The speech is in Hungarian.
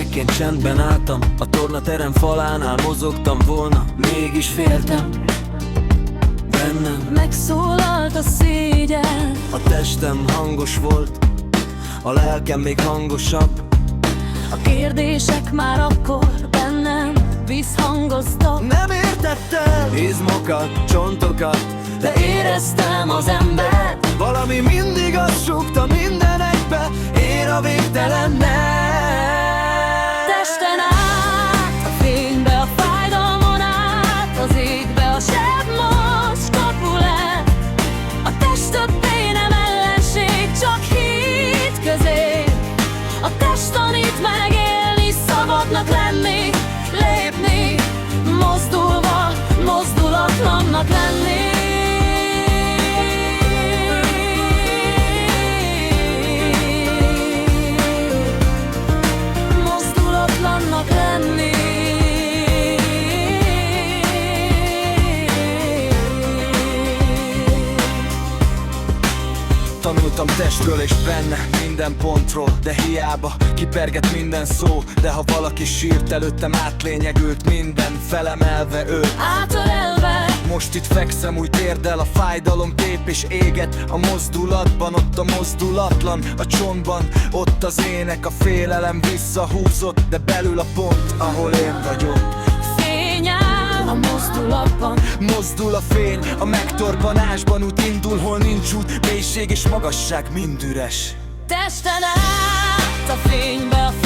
Gyerekként csendben álltam, a tornaterem falánál mozogtam volna. Mégis féltem, bennem megszólalt a szégyen. a testem hangos volt, a lelkem még hangosabb. A kérdések már akkor bennem visszhangoztak. Nem értettem izmokat, csontokat, de éreztem az embert. Valami mindig azt súgta minden egybe, én a végtelennel. Testen át, a fénybe, a fájdalmon át, az égbe, a seb most kapul el. A test többé nem ellenség, csak hit közé. A test tanít meg élni, szabadnak lenni, lépni, mozdulva, mozdulatlannak lenni. Mozdulatlannak lenni. Tanultam testről és benne minden pontról, de hiába kiperget minden szó. De ha valaki sírt előttem, átlényegült minden, felemelve őt, Átölelve, most itt fekszem új térdel, a fájdalom tép és éget a mozdulatban, ott a mozdulatlan, a csontban, ott az ének, a félelem visszahúzott, de belül a pont, ahol én vagyok. fény áll a mozdulatban. Mozdul a fény, a megtorpanásban, út indul, hol nincs út, mélység és magasság mind üres. Testen át, a fénybe, a